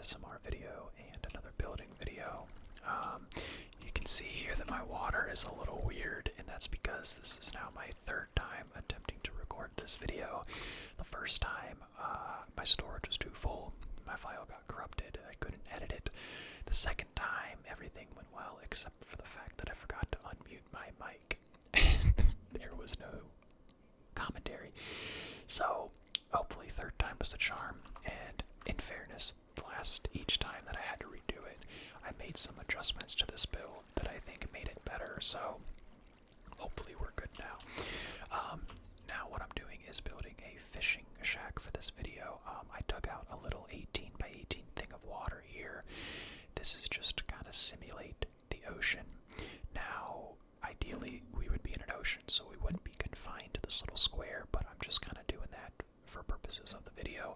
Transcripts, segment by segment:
ASMR video and another building video. You can see here that my water is a little weird, and that's because this is now my third time attempting to record this video. The first time, my storage was too full. My file got corrupted. I couldn't edit it. The second time, everything went well, except for the fact that I forgot to unmute my mic. There was no commentary. So, hopefully third time was the charm, and in fairness, each time that I had to redo it, I made some adjustments to this build that I think made it better, so hopefully we're good now. Now what I'm doing is building a fishing shack for this video. I dug out a little 18 by 18 thing of water here. This is just to kind of simulate the ocean. Now, ideally, we would be in an ocean, so we wouldn't be confined to this little square, but I'm just kind of doing that for purposes of the video.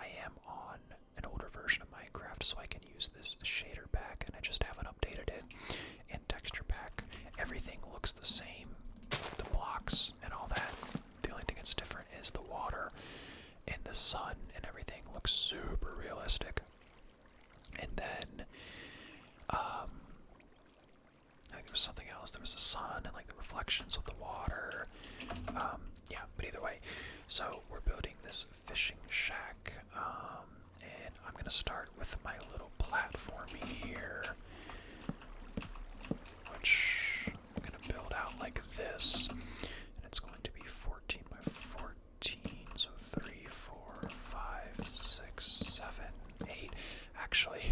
I am on an older version of Minecraft, so I can use this shader pack, and I just haven't updated it, and texture pack. Everything looks the same, the blocks and all that. The only thing that's different is the water and the sun, and everything looks super realistic. And then, I think there was something else. There was the sun and like the reflections of the water. Yeah, but either way, so we're building this fishing shack, and I'm gonna start with my little platform here, which I'm gonna build out like this, and it's going to be 14 by 14, so 3, 4, 5, 6, 7, 8. Actually,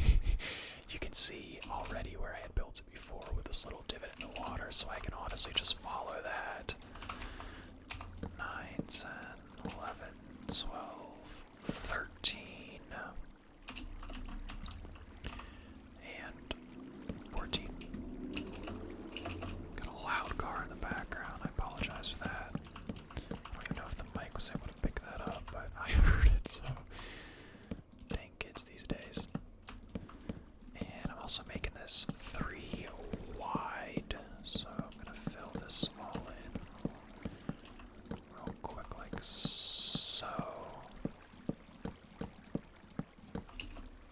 you can see already where I had built it before with this little divot in the water, so I can honestly just follow that. 9, 10, 11, 12, 13, and 14. Got a loud car in the background. I apologize for that. I don't even know if the mic was able to pick that up, but I heard it, so dang kids these days. And I'm also making this 3 wide, so I'm gonna fill this all in real quick like so.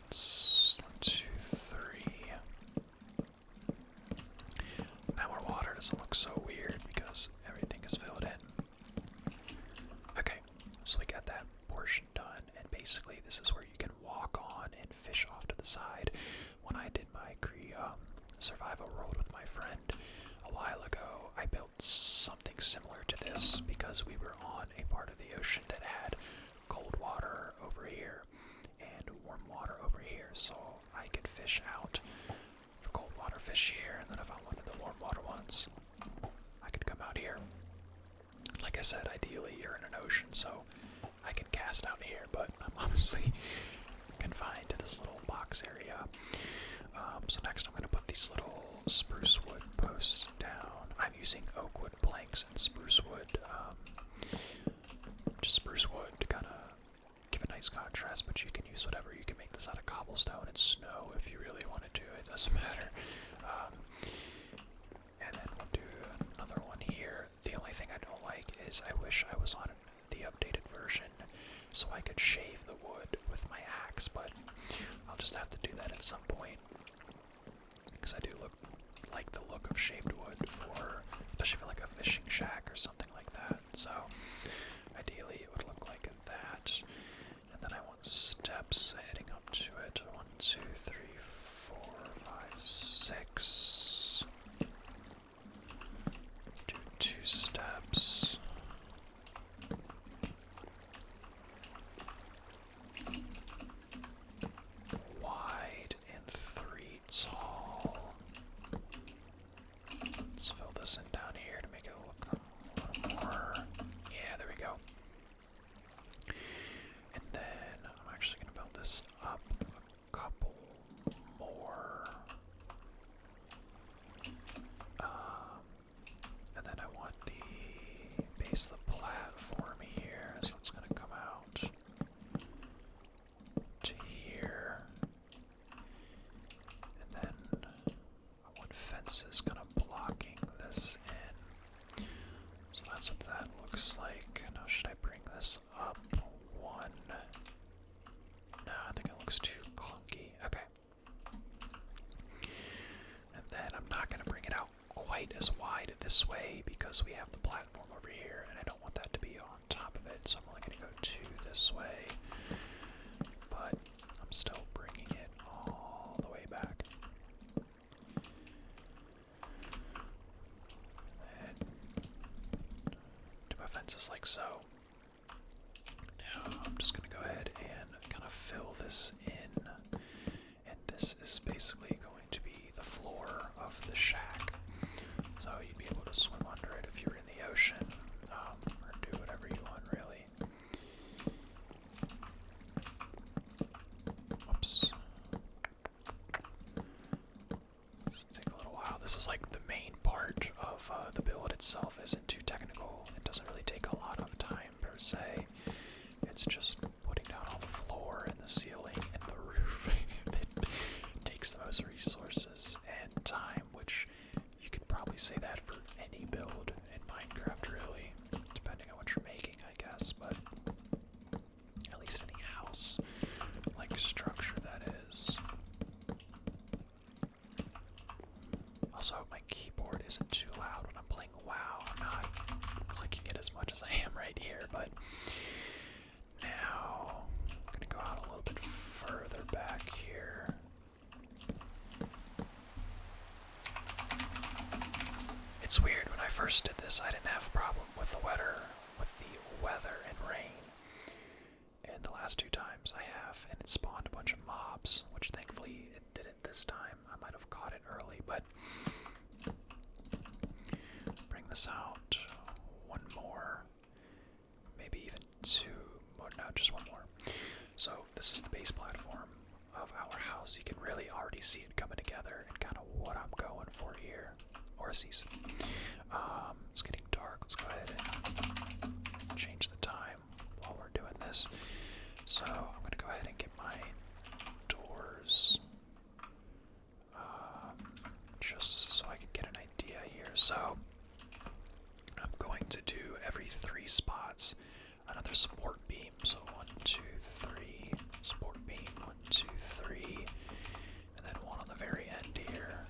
It's 1, 2, 3. Now our water doesn't look so weird because everything is filled in. Okay, so we got that portion done, and basically this is where you can walk on and fish off to the side. When I did my survival world with my friend a while ago, I built something similar to this because we were on a part of the ocean that had cold water over here and warm water over here, so I could fish out the cold water fish here, and then if I wanted the warm water ones, I could come out here. Like I said, ideally you're in an ocean, so I can cast out here, but I'm obviously confined to this little box area. So next I'm going to put these little spruce wood posts down. I'm using oak wood planks and spruce wood, just spruce wood to kind of give a nice contrast, but you can use whatever. You can make this out of cobblestone and snow if you really wanted to, it doesn't matter. And then we'll do another one here. The only thing I don't like is I wish I was on the updated version so I could shave the wood with my axe, but I'll just have to do that at some point, because I do like the look of shaved wood especially for like a fishing shack or something like that. So ideally it would look like that, and then I want steps heading up to it. 1, 2, 3, 4, 5, 6. Do 2 steps. Wide and 3 tall. Let's fill this in down here to make it look a little more. Yeah, there we go. And then I'm actually going to build this up a couple more. And then I want the base of the platform here, so it's going to come out to here. And then I want fences kind of blocking this in. So that's what that looks like. Now should I bring this up 1? No, I think it looks too clunky. because we have the platform over here, and I don't want that to be on top of it, so I'm only going to go 2 this way. But I'm still bringing it all the way back. And do my fences like so. Now I'm just going to go ahead and kind of fill this in, and this is basically going to be the floor of the shack. So you'd be able to swim under it if you were in the ocean, or do whatever you want, really. Whoops. This will take a little while. This is like the main part of the build itself. Isn't too technical. It doesn't really take a lot of time per se. It's just putting down all the floor and the ceiling and the roof that takes the most resources and time, which you could probably say that for any build in Minecraft, really, depending on what you're making, I guess, but at least any house, like structure, that is. Also, I hope my keyboard isn't too loud when I'm playing WoW. I'm not clicking it as much as I am right here, but now I'm going to go out a little bit further back here. It's weird, when I first did this, I didn't have a problem with the weather and rain. And the last 2 times I have, and it spawned a bunch of mobs, which thankfully it didn't this time. I might have caught it early, but bring this out. 1 more, maybe even 2 more. No, just 1 more. So this is the base platform of our house. You can really already see it coming together and kind of what I'm going for here. Or a season. It's getting dark. Let's go ahead and change the time while we're doing this. So I'm going to go ahead and get my doors, just so I can get an idea here. So I'm going to do every 3 spots another support beam. So 1, 2, 3 support beam. 1, 2, 3, and then 1 on the very end here.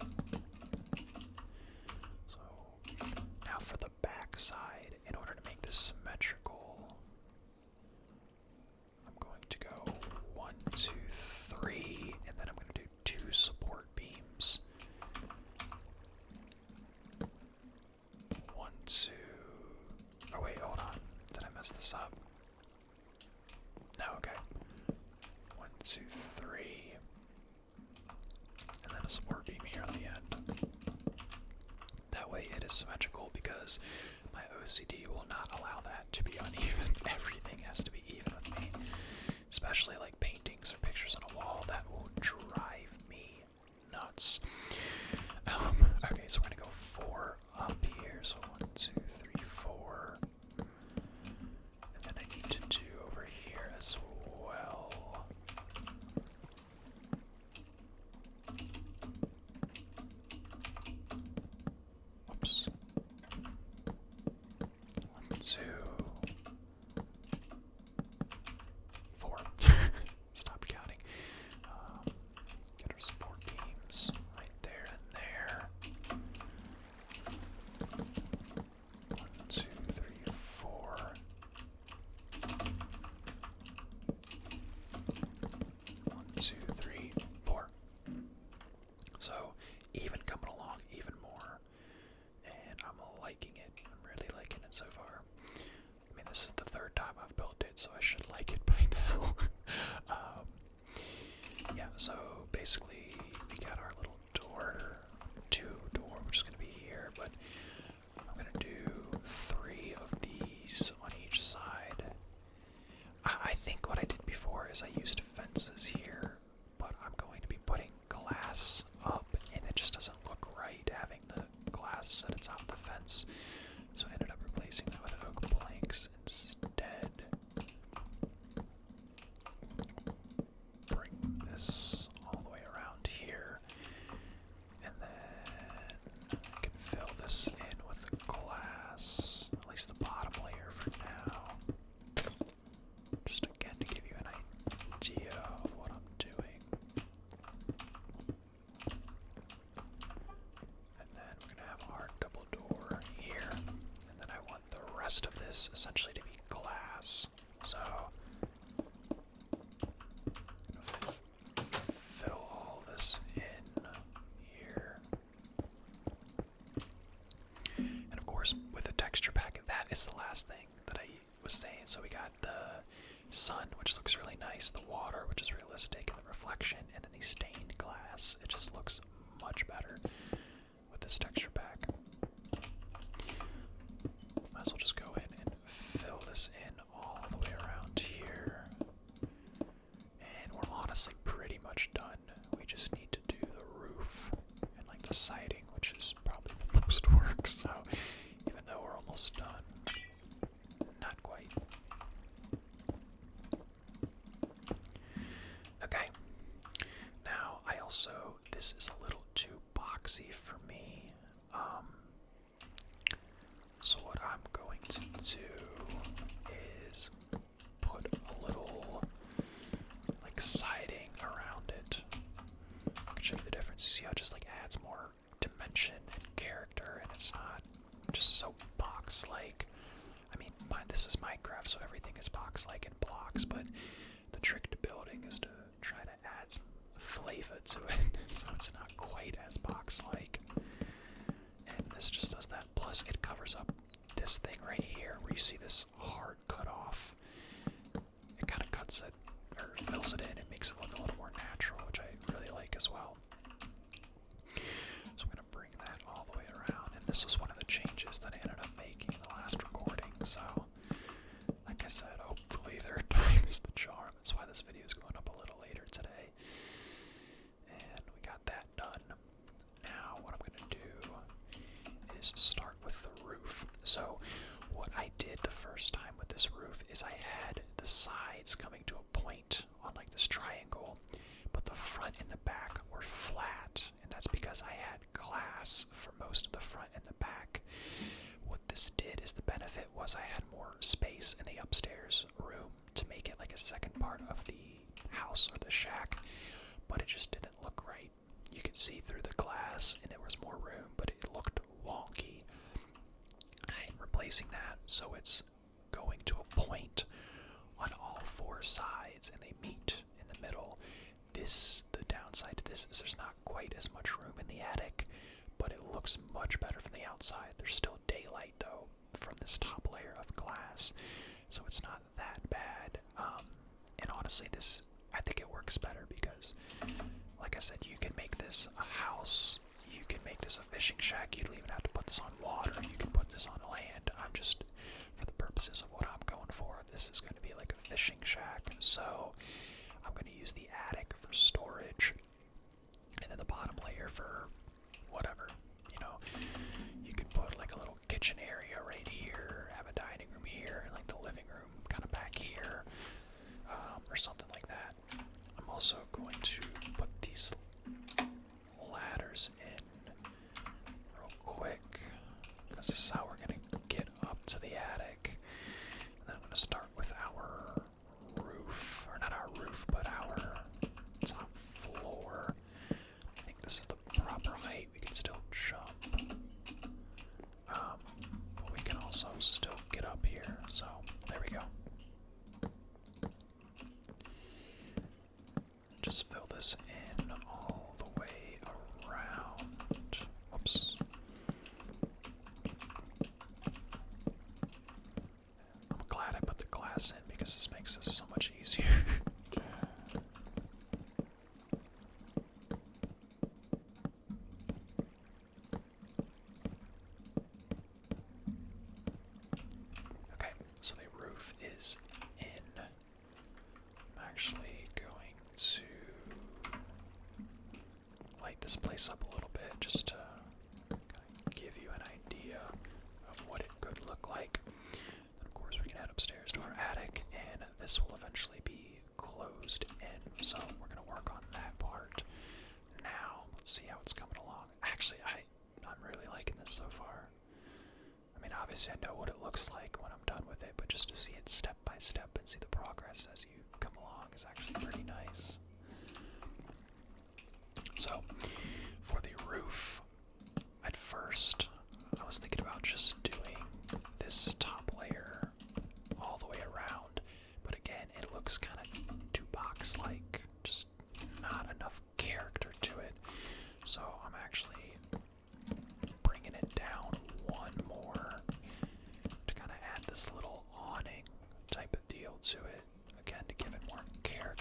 Now for the back side, in order to make this symmetrical, I'm going to go 1, 2, 3, and then I'm going to do 2 support beams. 1, 2. Oh wait, hold on. Did I mess this up? No, okay. 1, 2, 3, and then a support beam here on the end. That way it is symmetrical, because my OCD will not allow that to be uneven. Everything has to be even with me, especially like paintings or pictures on a wall. That will drive me nuts. Okay, so we're gonna go 4 up here. So 1, 2, 3, 4, and then I need to do over here as well. Whoops. 1, 2, 4. Stop counting. Get our support beams right there and there. 1, 2, 3, 4. 1, 2, 3, 4. So even coming along even more, and I'm liking it. I'm really liking it so far. I mean, this is the 3rd time I've built it, so I should like it by now. Yeah, so basically we got our little door, 2 door, which is going to be here, but I'm going to do 3 of these on each side. I think what I did before is I used fences here, but I'm going to be putting glass up, and it just doesn't look right having the glass set atop the fence. So I ended up replacing that with oak planks instead. Bring this all the way around here, and then I can fill this in with glass, at least the bottom layer for now. Just again to give you an idea. nice. The water, which is realistic, and the reflection, and then the stained glass. It just looks much better with this texture pack. Might as well just go in and fill this in all the way around here. And we're honestly pretty much done. We just need to do the roof and like the siding, which is probably the most work. So even though we're almost done, not quite. Okay. Now this is a little too boxy for me. So what I'm going to do is put a little like siding around it. I can show you the difference. You see how it just like adds more dimension and character, and it's not just so box-like. I mean, this is Minecraft, so everything is box-like and blocks, but the trick to building is to try to add some flavor to it, so it's not quite as box-like. And this just does that. Plus, it covers up this thing right here, where you see this hard cut-off. It kind of cuts it, or fills it in, and makes it look a little more natural, which I really like as well. So I'm going to bring that all the way around, and this was one of the changes that I ended up making in the last recording, so like I said, hopefully third time is the charm. That's why this video is going up a little later today. And we got that done. Now what I'm going to do is start with the roof. So what I did the first time with this roof is I had the sides coming to a point on like this triangle, but the front and the back were flat, and that's because I had glass for most of the front and the back. What this did is the benefit was I had more space in the upstairs room to make it like a second part of the house or the shack, but it just didn't look right. You could see through the glass and there was more room, but it looked wonky. I'm replacing that so it's going to a point on all four sides and they meet in the middle. The downside to this is there's not quite as much room in the attic, but it looks much better from the outside. There's still daylight though from this top layer of glass, so it's not that bad. And honestly, I think it works better because, like I said, you can make this a house, you can make this a fishing shack. You don't even have to put this on water, you can put this on land. I'm just, for the purposes of what I'm going for, this is going to be like a fishing shack, so I'm going to use the attic for storage, and then the bottom layer for whatever, you know. You could put like a little kitchen area right here, have a dining room here, and like the living room kind of back here, or something like that. I'm also going to put these ladders in real quick, because this is how we're going to get up to the attic. And then I'm going to start with our roof, or not our roof, but our top floor. I think this is the proper height. We can still jump, but we can also still get up here, so there we go. Just fill this in all the way around. Whoops. I'm glad I put the glass in because this makes this so much easier. Okay, so the roof is in. I'm actually going to light this place up a little bit just to kind of give you an idea of what it could look like. Then of course we can head upstairs to our attic, and this will eventually be closed in, so we're going to work on that part now. Let's see how it's coming along. Actually, I'm really liking this so far. I mean, obviously I know what it looks like when I'm done with it, but just to see it step by step and see the progress as you come along is actually pretty nice. So, for the roof, at first, I was thinking about just doing this top layer all the way around, but again, it looks kind of too box-like, just not enough character to it. So I'm actually bringing it down one more to kind of add this little awning type of deal to it, again, to give it more character.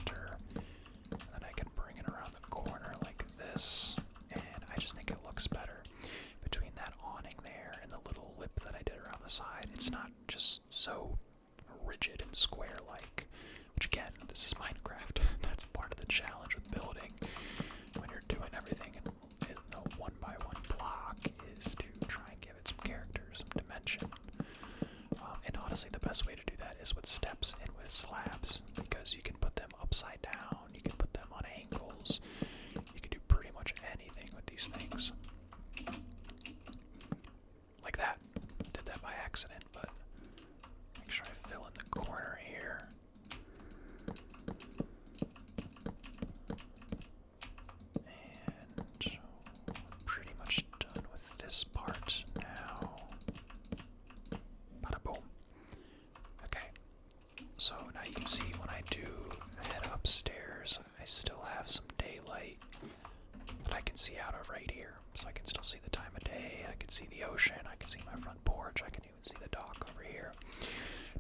see the ocean, I can see my front porch, I can even see the dock over here.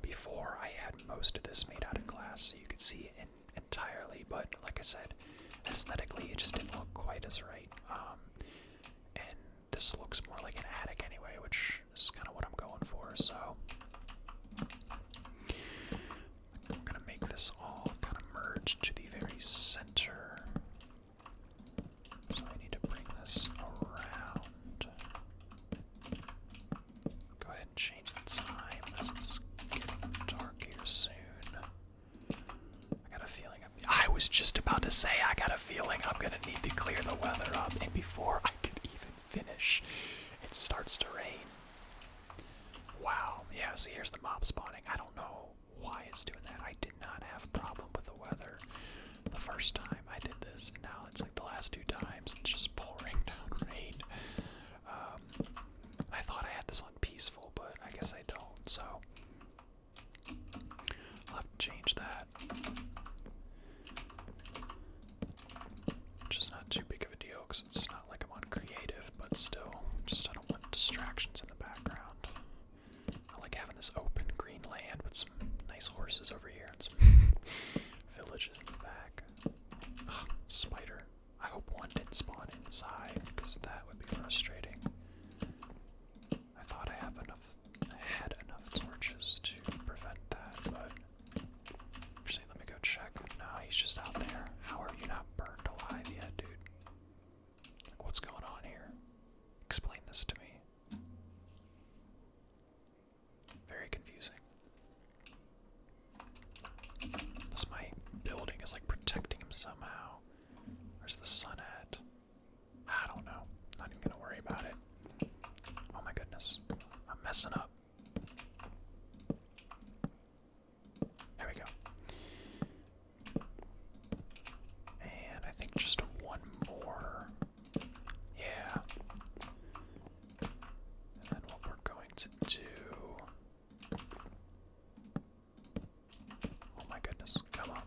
Before, I had most of this made out of glass, so you could see it entirely, but like I said, aesthetically it just didn't look quite as right. And this looks more like an attic anyway, which is kind of what I'm going for, so I'm gonna make this all kind of merge to the very center. So I need to bring this around. Go ahead and change the time as it's getting dark here soon. I got a feeling I was just about to say I got a feeling I'm gonna need to clear the weather up, and before I could even finish, it starts to rain. Wow, yeah, see here's the mob spawning. I don't know why it's doing that. I did not have a problem with the weather the first time I did this, and now it's like the last 2 times it's just pouring down rain. I thought I had this on peaceful, but I guess I don't, so I'll have to change that. Which is not too big of a deal, because it's not like I'm on creative, but still, just I don't want distractions in the background. I like having this open green land with some nice horses over here and some villages in the back. Ugh, spider. I hope one didn't spawn inside, because that would be frustrating. I thought I had enough torches to prevent that, but actually let me go check. No, he's just out there. How are you not burned alive yet, dude? Like, what's going on here? Explain this to me. Very confusing. This my building is like protecting him somehow. Where's the sun at? I don't know. Not even gonna worry about it. Oh my goodness. I'm messing up. There we go. And I think just one more. Yeah. And then what we're going to do. Oh my goodness, come on.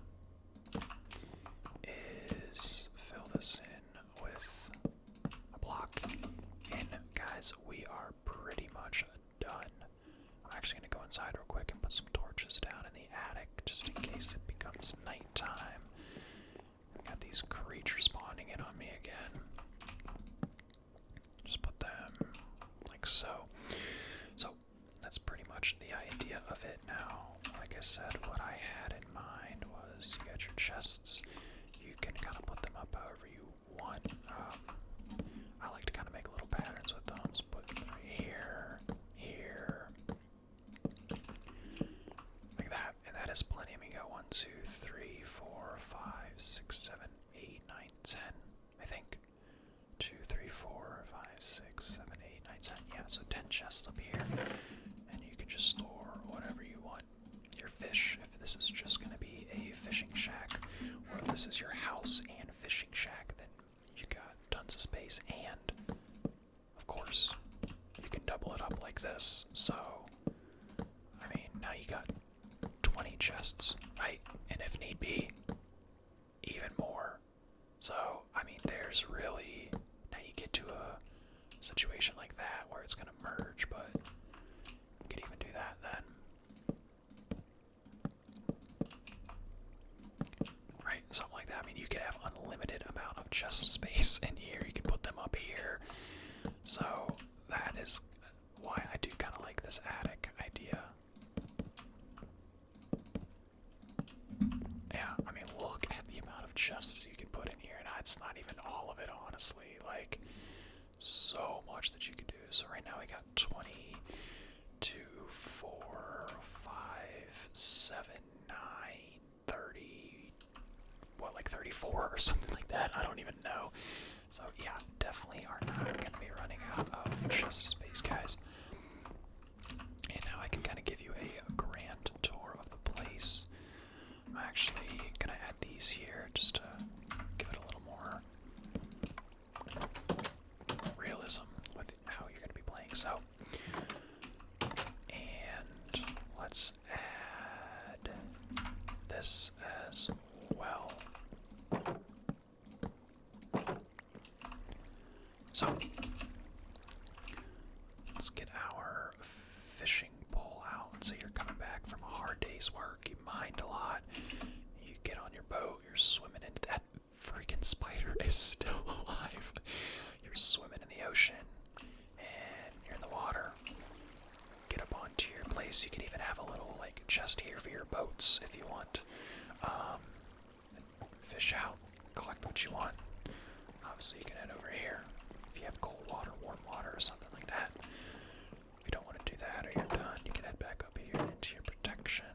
Is fill this in with a block. And guys, we are pretty much done. I'm actually going to go inside real quick and put some torches down in the attic just in case it becomes nighttime. Got these creatures spawning in on me again. Just put them like so. So that's pretty much the idea of it now. Like I said, what I had in mind was you got your chests. You can kind of put them up however you want. I like to kind of make little patterns with them. So put here, here, like that, and that is plenty. I mean, go 1, 2, 3, 4, 5, 6, 7, 8, 9, 10. I think 2, 3, 4, 5, 6, 7, 8, 9, 10. Yeah, so 10 chests up here, and you can just store whatever you want. Your fish, if this is just going to be a fishing shack, or if this is your house and fishing shack, then you got tons of space, and of course you can double it up like this. So I mean, now you got 20 chests, right? And if need be, even more. So I mean, there's really, now you get to a situation like that where it's gonna merge, but you could even do that then. Right, something like that. I mean, you could have unlimited amount of chest space in here. You can put them up here. So that is why I do kind of like this attic idea. Yeah, I mean, look at the amount of chests you can put in here, and it's not even all of it, honestly. Like, so much that you could do. So right now we got 20, 2, 4, 5, 7, 9, 30, what, like 34 or something like that? I don't even know. So yeah, definitely are not going to be running out of chest space, guys. And now I can kind of give you a grand tour of the place. I'm actually going to add these here just to give it a little more realism with how you're going to be playing. So, and let's add this as well. So, fish out, collect what you want. Obviously, you can head over here if you have cold water, warm water, or something like that. If you don't want to do that or you're done, you can head back up here into your protection.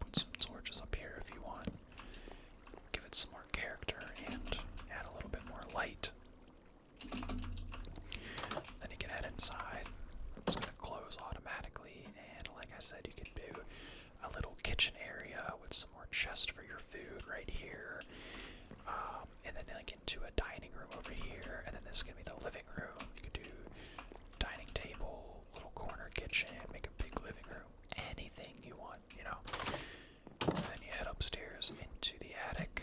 Put some torches up here if you want. Give it some more character and add a little bit more light. Then you can head inside. It's going to close automatically, and like I said, you can do a little kitchen area with some more chests for your food right here. And then like into a dining room over here, and then this is going to be the living room. You can do dining table, little corner kitchen, make a big living room, anything you want, you know. And then you head upstairs into the attic,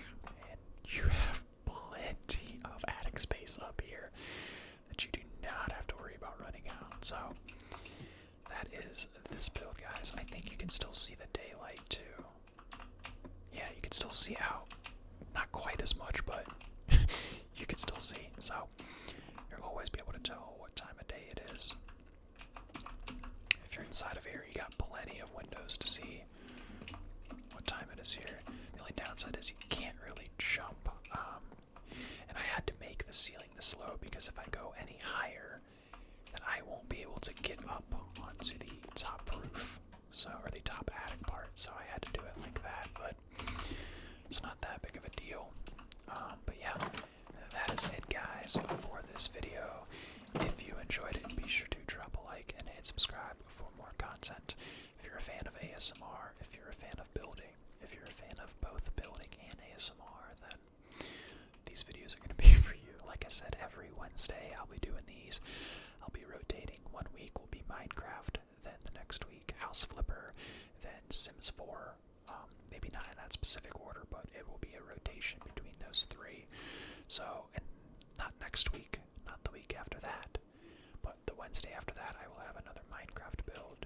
and you have plenty of attic space up here that you do not have to worry about running out. So that is this build, guys. I think you can still see the daylight too. Yeah, you can still see out. Not quite as much, but you can still see. So you'll always be able to tell what time of day it is. If you're inside of here, you got plenty of windows to see what time it is here. The only downside is you can't really jump. And I had to make the ceiling this low because if I go any higher, then I won't be able to get up onto the top roof, or the top attic part. So I had to do it like that, but it's not that big of a deal. But yeah, that is it, guys, for this video. If you enjoyed it, be sure to drop a like and hit subscribe for more content. If you're a fan of ASMR, if you're a fan of building, if you're a fan of both building and ASMR, then these videos are going to be for you. Like I said, every Wednesday I'll be doing these. I'll be rotating. 1 week will be Minecraft, then the next week House Flipper, then Sims 4. Maybe not in that specific order, but it will be a rotation between those three. So, and not next week, not the week after that, but the Wednesday after that I will have another Minecraft build,